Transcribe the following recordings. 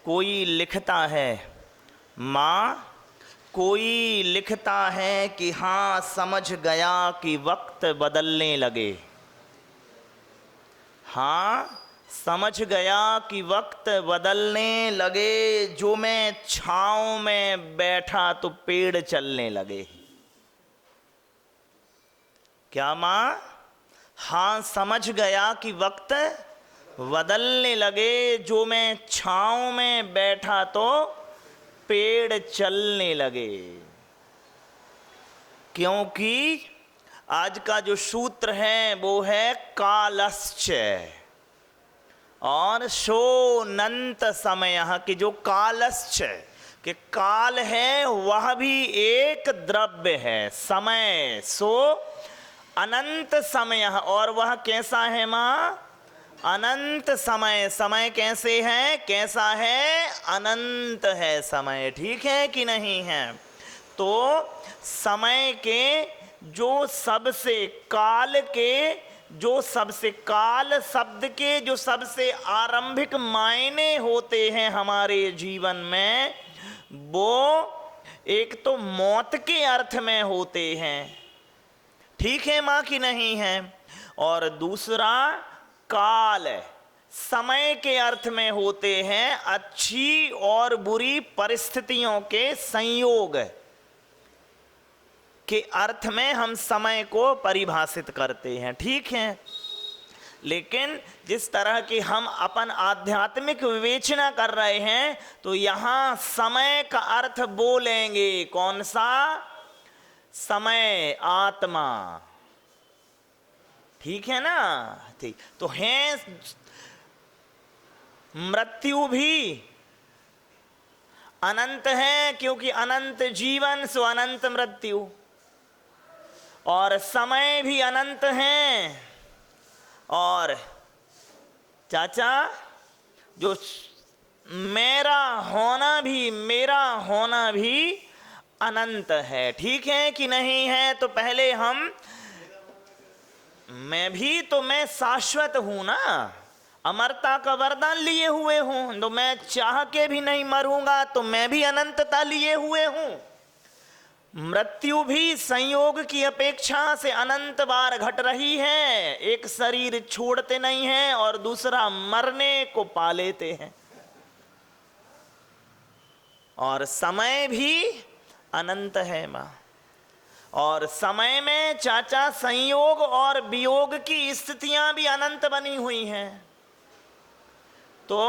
कोई लिखता है माँ, कोई लिखता है कि हाँ समझ गया कि वक्त बदलने लगे। हाँ समझ गया कि वक्त बदलने लगे, जो मैं छाँव में बैठा तो पेड़ चलने लगे। क्या माँ? हाँ समझ गया कि वक्त बदलने लगे, जो मैं छाँव में बैठा तो पेड़ चलने लगे। क्योंकि आज का जो सूत्र है वो है कालश्च और शोनंत समय, कि जो कालश्च कि काल है वह भी एक द्रव्य है, समय सो अनंत समय, और वह कैसा है माँ? अनंत समय। समय कैसे है? कैसा है? अनंत है समय। ठीक है कि नहीं है? तो समय के जो सबसे काल के, जो सबसे काल शब्द के जो सबसे आरंभिक मायने होते हैं हमारे जीवन में, वो एक तो मौत के अर्थ में होते हैं। ठीक है माँ कि नहीं है? और दूसरा काल समय के अर्थ में होते हैं, अच्छी और बुरी परिस्थितियों के संयोग के अर्थ में हम समय को परिभाषित करते हैं। ठीक है, लेकिन जिस तरह की हम अपन आध्यात्मिक विवेचना कर रहे हैं तो यहाँ समय का अर्थ बोलेंगे कौन सा? समय, आत्मा। ठीक है ना? ठीक, तो है मृत्यु भी अनंत है, क्योंकि अनंत जीवन सो अनंत मृत्यु, और समय भी अनंत है। और चाचा जो मेरा होना भी अनंत है। ठीक है कि नहीं है? तो पहले हम, मैं शाश्वत हूं ना, अमरता का वरदान लिए हुए हूं, तो मैं चाह के भी नहीं मरूंगा, तो मैं भी अनंतता लिए हुए हूं। मृत्यु भी संयोग की अपेक्षा से अनंत बार घट रही है। एक शरीर छोड़ते नहीं हैं और दूसरा मरने को पा लेते हैं। और समय भी अनंत है मां, और समय में चाचा संयोग और वियोग की स्थितियां भी अनंत बनी हुई हैं। तो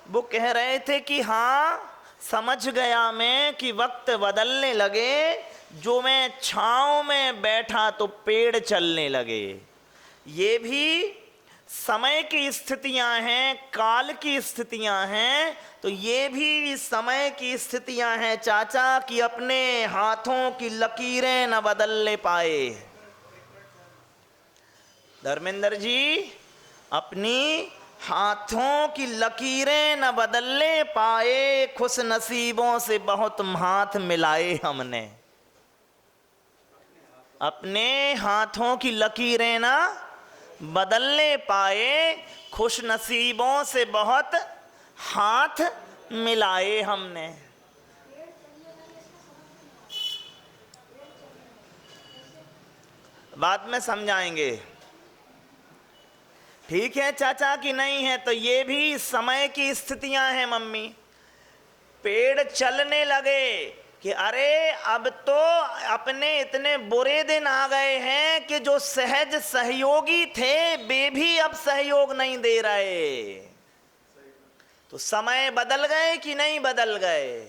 वो कह रहे थे कि हाँ समझ गया मैं कि वक्त बदलने लगे, जो मैं छांव में बैठा तो पेड़ चलने लगे। ये भी समय की स्थितियां हैं, काल की स्थितियां हैं। तो ये भी समय की स्थितियां हैं चाचा, कि अपने हाथों की लकीरें न बदलने पाए। धर्मेंद्र जी, अपनी हाथों की लकीरें न बदलने पाए, खुश नसीबों से बहुत हाथ मिलाए हमने। अपने हाथों की लकीरें न बदलने पाए, खुश नसीबों से बहुत हाथ मिलाए हमने। बाद में समझाएंगे। ठीक है चाचा कि नहीं है? तो ये भी समय की स्थितियां हैं मम्मी। पेड़ चलने लगे कि अरे अब तो अपने इतने बुरे दिन आ गए हैं कि जो सहज सहयोगी थे वे भी अब सहयोग नहीं दे रहे। तो समय बदल गए कि नहीं बदल गए?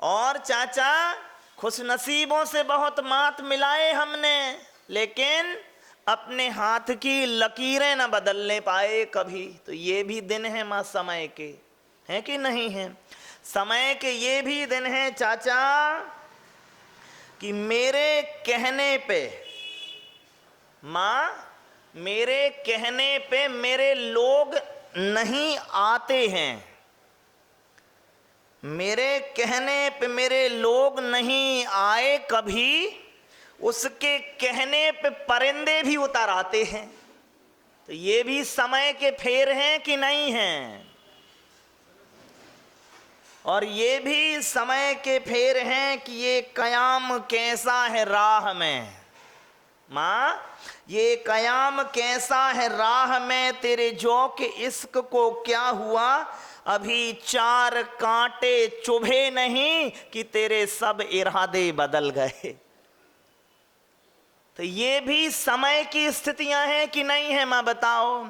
और चाचा खुश नसीबों से बहुत मात मिलाए हमने, लेकिन अपने हाथ की लकीरें न बदलने पाए कभी। तो ये भी दिन है मां समय के, हैं कि नहीं है? समय के ये भी दिन हैं चाचा कि मेरे कहने पे मां, मेरे कहने पे मेरे लोग नहीं आते हैं, मेरे कहने पे मेरे लोग नहीं आए कभी, उसके कहने पे परिंदे भी उतर आते हैं। तो ये भी समय के फेर हैं कि नहीं हैं? और ये भी समय के फेर हैं कि ये कयाम कैसा है राह में। माँ, ये कयाम कैसा है राह में, तेरे जो के इश्क को क्या हुआ, अभी 4 कांटे चुभे नहीं कि तेरे सब इरादे बदल गए। तो ये भी समय की स्थितियां हैं कि नहीं है माँ बताओ।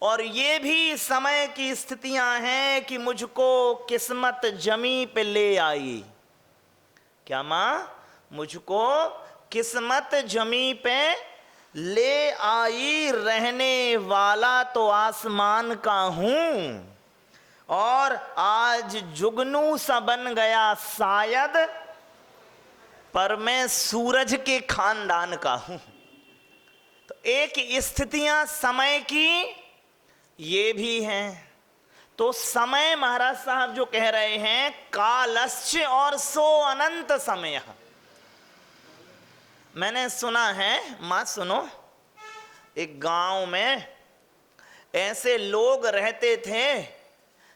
और ये भी समय की स्थितियां हैं कि मुझको किस्मत जमी पे ले आई। क्या माँ? मुझको किस्मत जमी पे ले आई, रहने वाला तो आसमान का हूं, और आज जुगनू सा बन गया शायद, पर मैं सूरज के खानदान का हूं। तो एक स्थितियां समय की ये भी हैं। तो समय महाराज साहब जो कह रहे हैं, कालस्य और सो अनंत समय। मैंने सुना है, मां सुनो, एक गांव में ऐसे लोग रहते थे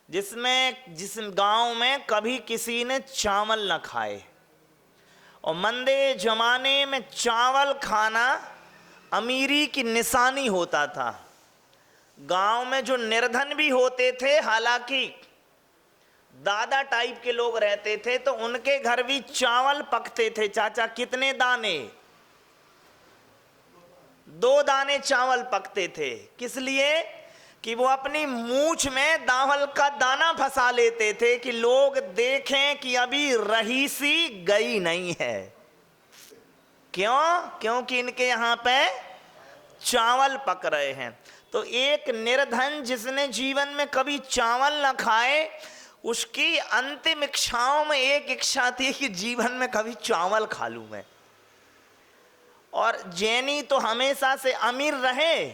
जिस गांव में कभी किसी ने चावल न खाए। और मंदे जमाने में चावल खाना अमीरी की निशानी होता था। गांव में जो निर्धन भी होते थे, हालांकि दादा टाइप के लोग रहते थे, तो उनके घर भी चावल पकते थे। चाचा कितने दाने? 2 दाने चावल पकते थे। किस लिए? कि वो अपनी मूछ में दावल का दाना फंसा लेते थे कि लोग देखें कि अभी रहीसी गई नहीं है। क्यों? क्योंकि इनके यहां पे चावल पक रहे हैं। तो एक निर्धन जिसने जीवन में कभी चावल न खाए, उसकी अंतिम इच्छाओं में एक इच्छा थी कि जीवन में कभी चावल खा लूं मैं। और जैनी तो हमेशा से अमीर रहे।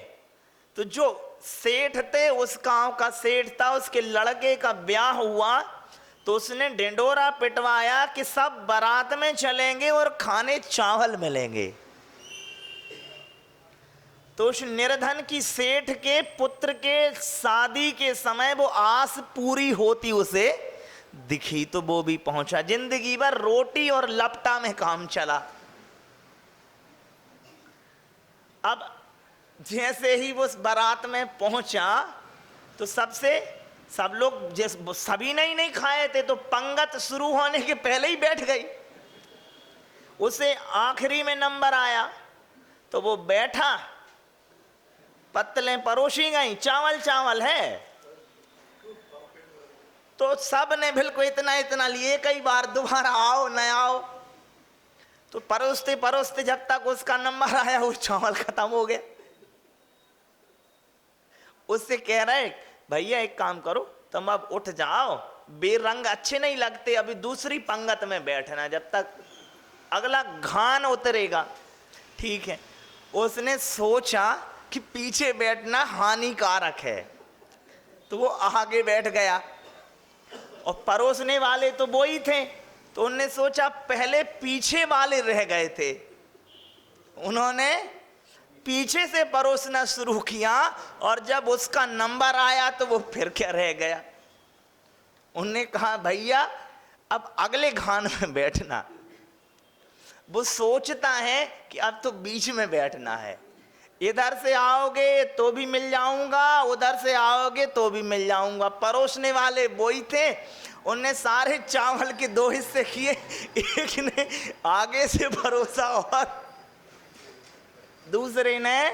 तो जो सेठ थे, उस गांव का सेठ था, उसके लड़के का ब्याह हुआ, तो उसने ढिंडोरा पिटवाया कि सब बारात में चलेंगे और खाने चावल मिलेंगे। तो उस निर्धन की सेठ के पुत्र के शादी के समय वो आस पूरी होती उसे दिखी, तो वो भी पहुंचा। जिंदगी भर रोटी और लपटा में काम चला। अब जैसे ही वो उस बारात में पहुंचा, तो सब लोग सभी नहीं खाए थे, तो पंगत शुरू होने के पहले ही बैठ गई। उसे आखिरी में नंबर आया, तो वो बैठा, पत्तलें परोसी गई, चावल है। तो सब ने बिल्कुल इतना लिए, कई बार दोबारा आओ न आओ। तो परोसते जब तक उसका नंबर आया, वो चावल खत्म हो गया। उससे कह रहे, भैया एक काम करो, तुम अब उठ जाओ, बेरंग अच्छे नहीं लगते, अभी दूसरी पंगत में बैठना जब तक अगला घान उतरेगा। ठीक है। उसने सोचा कि पीछे बैठना हानिकारक है, तो वो आगे बैठ गया। और परोसने वाले तो वो ही थे, तो उन्होंने सोचा, पहले पीछे वाले रह गए थे, उन्होंने पीछे से परोसना शुरू किया, और जब उसका नंबर आया तो वो फिर क्या रह गया। उन्होंने कहा, भैया अब अगले घान में बैठना। वो सोचता है कि अब तो बीच में बैठना है, इधर से आओगे तो भी मिल जाऊंगा, उधर से आओगे तो भी मिल जाऊंगा। परोसने वाले वो ही थे, उनने सारे चावल के 2 हिस्से किए, एक ने आगे से परोसा और दूसरे ने,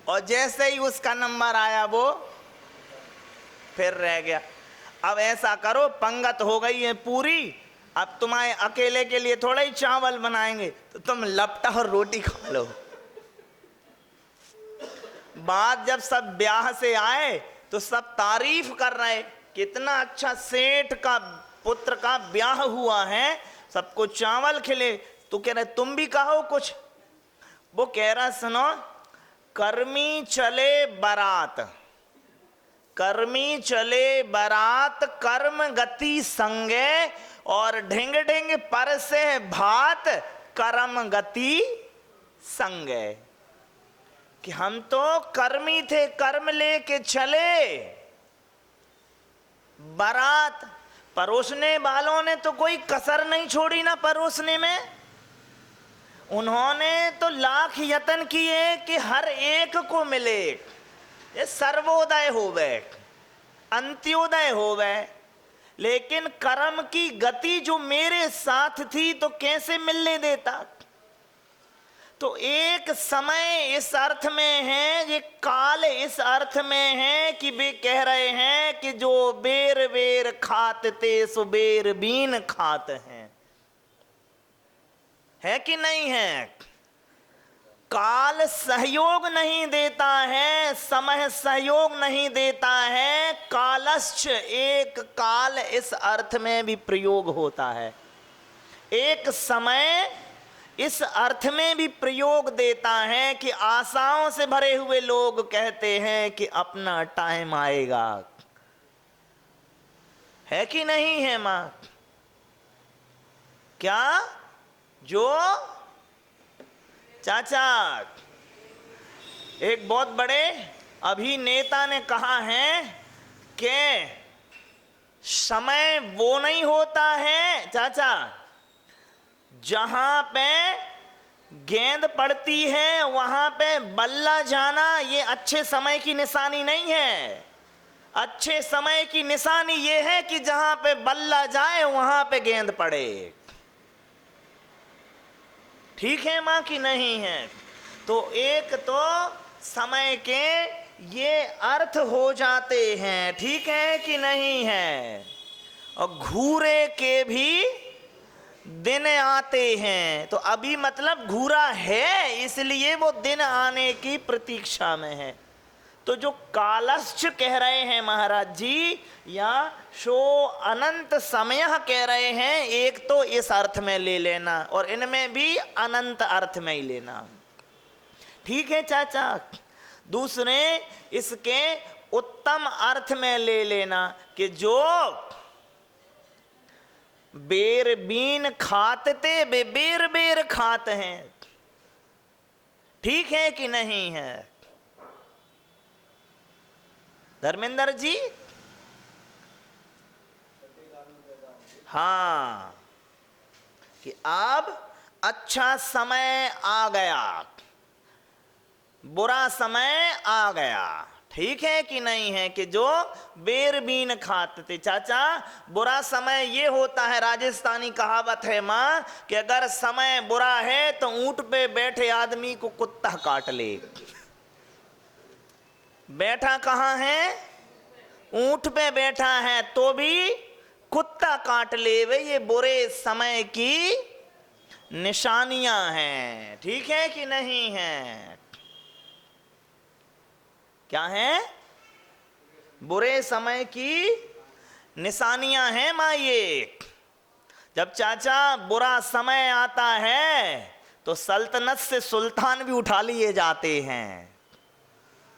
और जैसे ही उसका नंबर आया वो फिर रह गया। अब ऐसा करो, पंगत हो गई है पूरी, अब तुम्हारे अकेले के लिए थोड़ा ही चावल बनाएंगे, तो तुम लपटा और रोटी खा लो। बाद जब सब ब्याह से आए तो सब तारीफ कर रहे, कितना अच्छा सेठ का पुत्र का ब्याह हुआ है, सबको चावल खिले। तो कह रहे, तुम भी कहो कुछ। वो कह रहा, सुनो, कर्मी चले बारात, कर्मी चले बारात, कर्म गति संगे, और ढिंग ढिंग पर से भात, कर्म गति संगे। कि हम तो कर्मी थे, कर्म लेके चले, बारात परोसने वालों ने तो कोई कसर नहीं छोड़ी ना परोसने में। उन्होंने तो लाख यत्न किए कि हर एक को मिले। ये सर्वोदय होवे, अंत्योदय होवे, लेकिन कर्म की गति जो मेरे साथ थी तो कैसे मिलने देता। तो एक समय इस अर्थ में है, ये काल इस अर्थ में है कि वे कह रहे हैं कि जो बेर बेर खात ते सो बेर बीन खात हैं, है कि नहीं है। काल सहयोग नहीं देता है, समय सहयोग नहीं देता है। कालश्च, एक काल इस अर्थ में भी प्रयोग होता है, एक समय इस अर्थ में भी प्रयोग देता है कि आशाओं से भरे हुए लोग कहते हैं कि अपना टाइम आएगा, है कि नहीं है मां। क्या जो चाचा एक बहुत बड़े अभिनेता ने कहा है कि समय वो नहीं होता है चाचा जहां पे गेंद पड़ती है वहां पे बल्ला जाना, ये अच्छे समय की निशानी नहीं है। अच्छे समय की निशानी ये है कि जहां पे बल्ला जाए वहां पे गेंद पड़े। ठीक है मां कि नहीं है। तो एक तो समय के ये अर्थ हो जाते हैं, ठीक है कि नहीं है। और घूरे के भी दिन आते हैं। तो अभी मतलब घूरा है, इसलिए वो दिन आने की प्रतीक्षा में है। तो जो कालश्च कह रहे हैं महाराज जी, या शो अनंत समय कह रहे हैं, एक तो इस अर्थ में ले लेना और इनमें भी अनंत अर्थ में ही लेना, ठीक है चाचा। दूसरे इसके उत्तम अर्थ में ले लेना कि जो बेर बीन खाते वे बेर बेर खाते हैं, ठीक है कि नहीं है धर्मेंद्र जी। हाँ, कि अब अच्छा समय आ गया, बुरा समय आ गया, ठीक है कि नहीं है। कि जो बेर बीन खाते चाचा, बुरा समय ये होता है, राजस्थानी कहावत है मां कि अगर समय बुरा है तो ऊंट पे बैठे आदमी को कुत्ता काट ले। बैठा कहां है, ऊंट पे बैठा है तो भी कुत्ता काट ले। वे ये बुरे समय की निशानियां हैं, ठीक है कि नहीं है। क्या है, बुरे समय की निशानियां हैं मां ये। जब चाचा बुरा समय आता है तो सल्तनत से सुल्तान भी उठा लिए जाते हैं,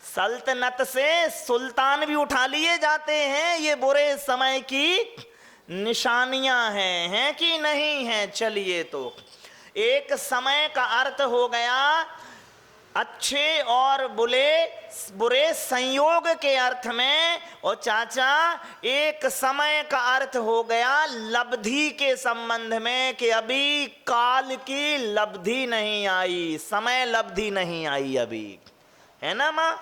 सल्तनत से सुल्तान भी उठा लिए जाते हैं। ये बुरे समय की निशानियां हैं कि नहीं है। चलिए, तो एक समय का अर्थ हो गया अच्छे और बुरे संयोग के अर्थ में, और चाचा एक समय का अर्थ हो गया लब्धि के संबंध में कि अभी काल की लब्धि नहीं आई, समय लब्धि नहीं आई अभी, है ना मां।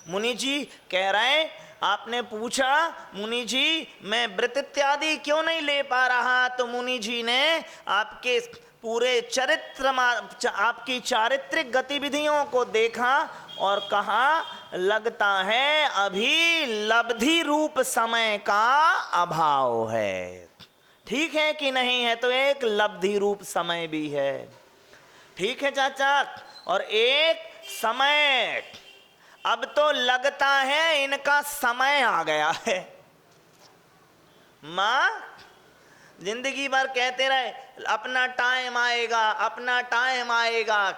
मुनि जी कह रहे, आपने पूछा मुनि जी मैं व्रत इत्यादि क्यों नहीं ले पा रहा, तो मुनि जी ने आपके पूरे चरित्र, आपकी चारित्रिक गतिविधियों को देखा और कहा लगता है अभी लब्धि रूप समय का अभाव है, ठीक है कि नहीं है। तो एक लब्धि रूप समय भी है, ठीक है चाचा। और एक समय, अब तो लगता है इनका समय आ गया है। मां जिंदगी भर कहते रहे अपना टाइम आएगा, अपना टाइम आएगा।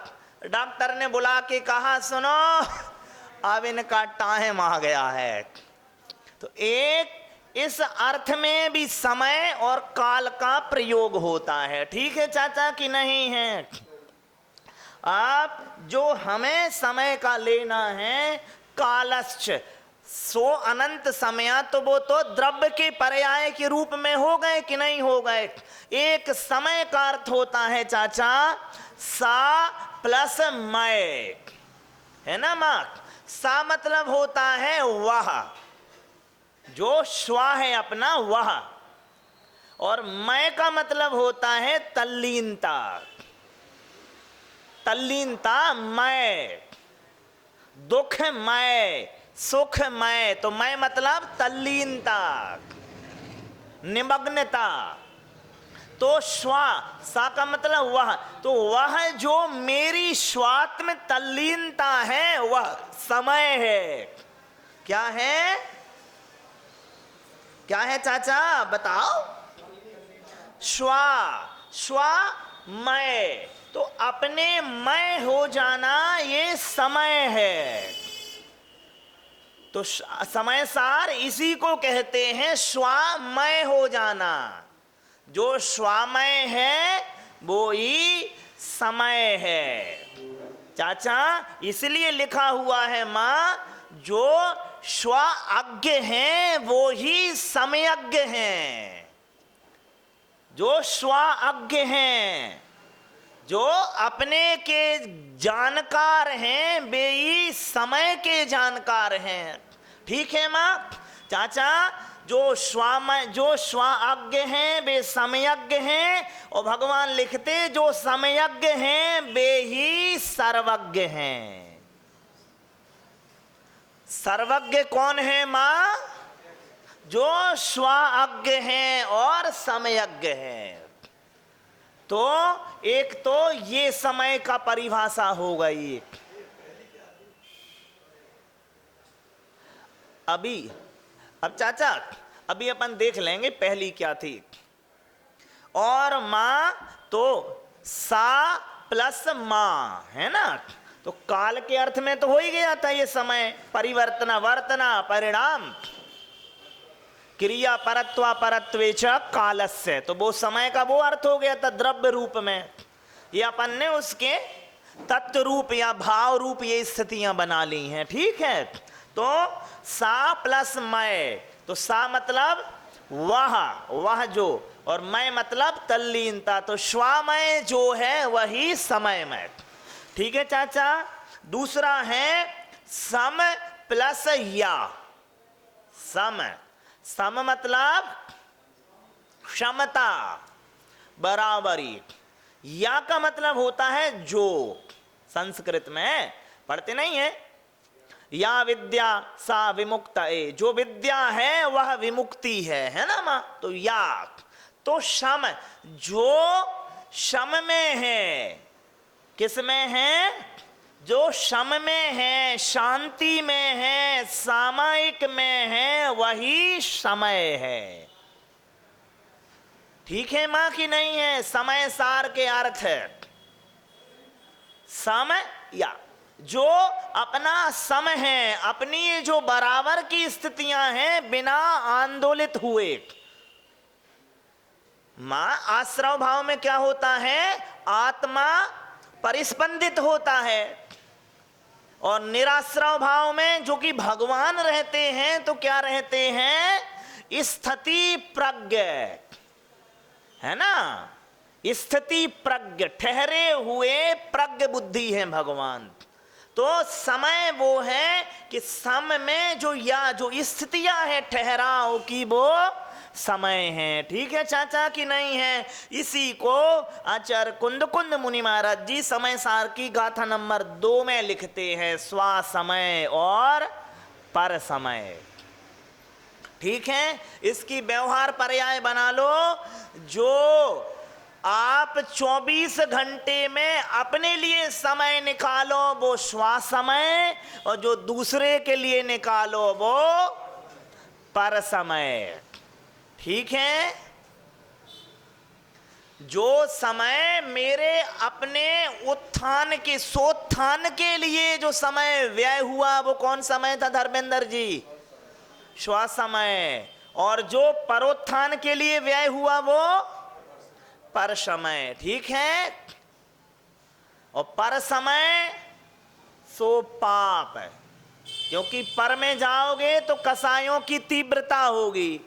डॉक्टर ने बुला के कहा सुनो अब इनका टाइम आ गया है। तो एक इस अर्थ में भी समय और काल का प्रयोग होता है, ठीक है चाचा कि नहीं है। आप जो हमें समय का लेना है, कालश्च सो अनंत समय, तो वो तो द्रव्य के पर्याय के रूप में हो गए कि नहीं हो गए। एक समय का अर्थ होता है चाचा सा प्लस मय, है ना मां। सा मतलब होता है वह, जो स्वा है अपना वह, और मय का मतलब होता है तल्लीनता। तल्लीनता मय, दुखमय, सुखमय। तो मय मतलब तल्लीनता, निमग्नता। तो स्वा, सा का मतलब वह, तो वह जो मेरी स्वात्म तल्लीनता है वह समय है। क्या है, क्या है चाचा बताओ। स्वा, स्वा मय, तो अपने मय हो जाना ये समय है। तो समय सार इसी को कहते हैं स्वामय हो जाना। जो स्वामय है वो ही समय है चाचा। इसलिए लिखा हुआ है मां, जो स्वाज्ञ हैं वो ही समयज्ञ हैं। जो स्वाज्ञ हैं, जो अपने के जानकार हैं, वे ही समय के जानकार हैं। ठीक है मां चाचा। जो स्वाज्ञ हैं वे समयज्ञ हैं, और भगवान लिखते जो समयज्ञ हैं वे ही सर्वज्ञ हैं। सर्वज्ञ कौन है मां? जो स्वाज्ञ हैं और समयज्ञ हैं। तो एक तो ये समय का परिभाषा हो गई। अब चाचा अभी अपन देख लेंगे पहली क्या थी। और मां तो सा प्लस मां है ना, तो काल के अर्थ में तो हो ही गया था ये समय। परिवर्तना वर्तना परिणाम क्रिया परत्वा परत्वे च कालस्य, तो वो समय का वो अर्थ हो गया था द्रव्य रूप में। ये अपन ने उसके तत्व रूप या भाव रूप ये स्थितियां बना ली हैं। ठीक है। तो सा प्लस मय, तो सा मतलब वह जो, और मय मतलब तल्लीनता। तो स्वामय जो है वही समयमय। ठीक है चाचा। दूसरा है सम प्लस या। सम मतलब क्षमता, बराबरी। या का मतलब होता है जो, संस्कृत में पढ़ते नहीं है, या विद्या सा विमुक्त ए, जो विद्या है वह विमुक्ति है ना मां। तो या, तो शम, जो शम में है, किस में है? जो शम में है, शांति में है, सामायिक में है, वही समय है। ठीक है मां कि नहीं है? समय सार के अर्थ है समय या, जो अपना सम है, अपनी जो बराबर की स्थितियां हैं बिना आंदोलित हुए। मां आश्रव भाव में क्या होता है? आत्मा परिस्पंदित होता है, और निराश्रव भाव में जो कि भगवान रहते हैं तो क्या रहते हैं? स्थिति प्रज्ञ, है ना। स्थिति प्रज्ञ, ठहरे हुए प्रज्ञ बुद्धि है भगवान। तो समय वो है कि सम में जो या जो स्थितियां हैं ठहराव की, वो समय है। ठीक है चाचा कि नहीं है? इसी को आचार्य कुंद मुनि महाराज जी समय सार की गाथा नंबर 2 में लिखते हैं, स्वा समय और पर समय। ठीक है। इसकी व्यवहार पर्याय बना लो। जो आप 24 घंटे में अपने लिए समय निकालो वो स्वा समय, और जो दूसरे के लिए निकालो वो पर समय। ठीक है। जो समय मेरे अपने उत्थान के सोत्थान के लिए जो समय व्यय हुआ वो कौन समय था धर्मेंद्र जी? स्वा समय। और जो परोत्थान के लिए व्यय हुआ वो पर समय। ठीक है। और पर समय सो पाप है। क्योंकि पर में जाओगे तो कसायों की तीव्रता होगी,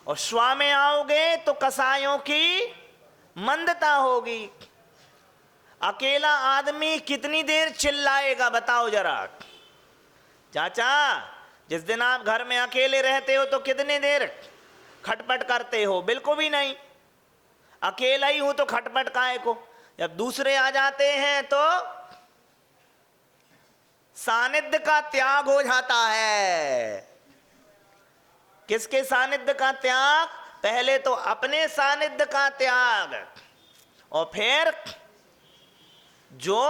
और स्वा में आओगे तो कसायों की मंदता होगी। अकेला आदमी कितनी देर चिल्लाएगा बताओ जरा। चाचा, जिस दिन आप घर में अकेले रहते हो तो कितनी देर खटपट करते हो? बिल्कुल भी नहीं। अकेला ही हूं तो खटपट काहे को? जब दूसरे आ जाते हैं तो सानिध्य का त्याग हो जाता है। किसके सानिध्य का त्याग? पहले तो अपने सानिध्य का त्याग, और फिर जो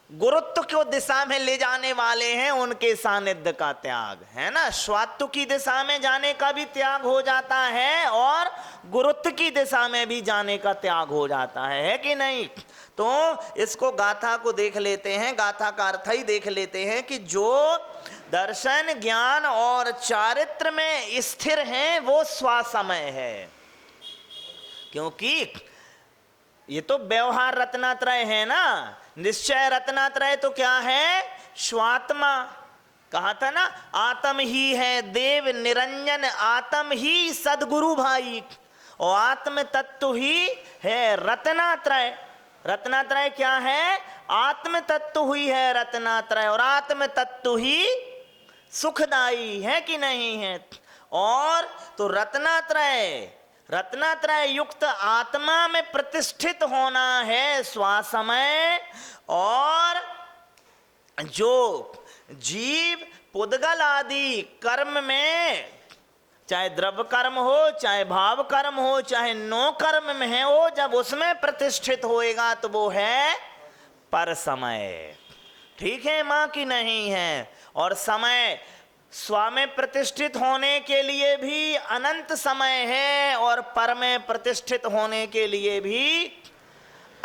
गुरुत्व को दिशा में ले जाने वाले हैं उनके सानिध्य का त्याग, है ना। स्वात्व की दिशा में जाने का भी त्याग हो जाता है और गुरुत्व की दिशा में भी जाने का त्याग हो जाता है कि नहीं? तो इसको गाथा को देख लेते हैं, गाथा का अर्थ ही देख लेते हैं कि जो दर्शन, ज्ञान और चारित्र में स्थिर हैं वो स्वासमय है। क्योंकि ये तो व्यवहार रत्नात्रय है ना, निश्चय रत्नात्रय तो क्या है? स्वात्मा। कहा था ना, आत्म ही है देव निरंजन, आत्म ही सदगुरु भाई, और आत्म तत्व ही है रत्नात्रय। रत्नात्रय क्या है? आत्म तत्व हुई है रत्नात्रय, और आत्म तत्व ही सुखदाई है कि नहीं है? और तो रत्नात्रय, रत्नात्रय युक्त आत्मा में प्रतिष्ठित होना है स्वासमय। और जो जीव पुद्गल आदि कर्म में, चाहे द्रव्य कर्म हो, चाहे भाव कर्म हो, चाहे नो कर्म में है वो, जब उसमें प्रतिष्ठित होएगा तो वो है पर समय। ठीक है मां की नहीं है? और समय स्व में प्रतिष्ठित होने के लिए भी अनंत समय है, और पर में प्रतिष्ठित होने के लिए भी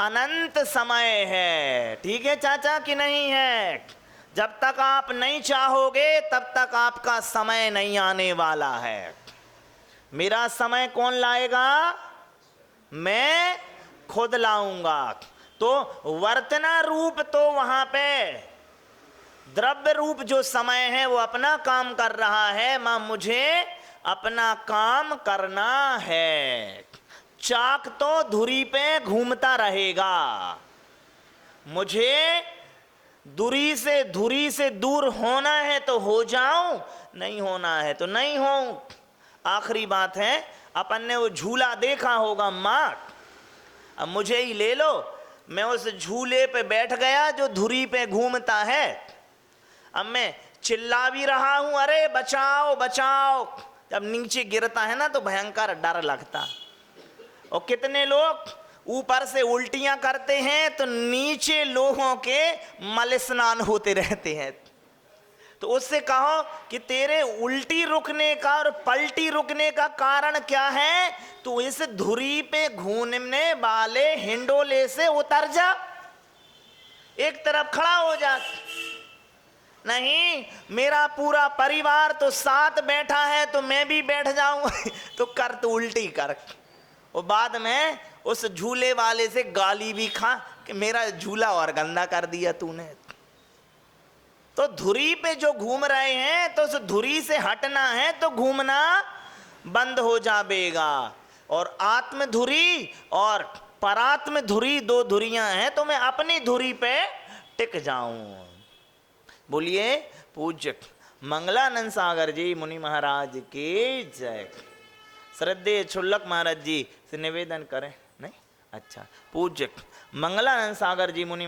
अनंत समय है। ठीक है चाचा कि नहीं है? जब तक आप नहीं चाहोगे तब तक आपका समय नहीं आने वाला है। मेरा समय कौन लाएगा? मैं खुद लाऊंगा। तो वर्तना रूप तो वहां पे द्रव्य रूप जो समय है वो अपना काम कर रहा है, मां मुझे अपना काम करना है। चाक तो धुरी पे घूमता रहेगा, मुझे धुरी से दूर होना है तो हो जाऊं, नहीं होना है तो नहीं होऊं। आखिरी बात है, अपन ने वो झूला देखा होगा मां, अब मुझे ही ले लो, मैं उस झूले पे बैठ गया जो धुरी पे घूमता है। अब मैं चिल्ला भी रहा हूं, अरे बचाओ बचाओ, जब नीचे गिरता है ना तो भयंकर डर लगता। और कितने लोग ऊपर से उल्टियां करते हैं तो नीचे लोगों के मल स्नान होते रहते हैं। तो उससे कहो कि तेरे उल्टी रुकने का और पलटी रुकने का कारण क्या है? तू इस धुरी पे घूमने वाले हिंडोले से उतर जा, एक तरफ खड़ा हो जा। नहीं, मेरा पूरा परिवार तो साथ बैठा है तो मैं भी बैठ जाऊं तो कर, तो उल्टी कर, और बाद में उस झूले वाले से गाली भी खा कि मेरा झूला और गंदा कर दिया तूने। तो धुरी पे जो घूम रहे हैं तो उस धुरी से हटना है तो घूमना बंद हो जाएगा। और आत्म धुरी और परात्म धुरी दो धुरियां हैं, तो मैं अपनी धुरी पे टिक जाऊं। बोलिए पूज्य मंगलानंद सागर जी मुनि महाराज की जय। श्रद्धेय क्षुल्लक महाराज जी से निवेदन करें। नहीं, अच्छा, पूज्य मंगलानंद सागर जी मुनि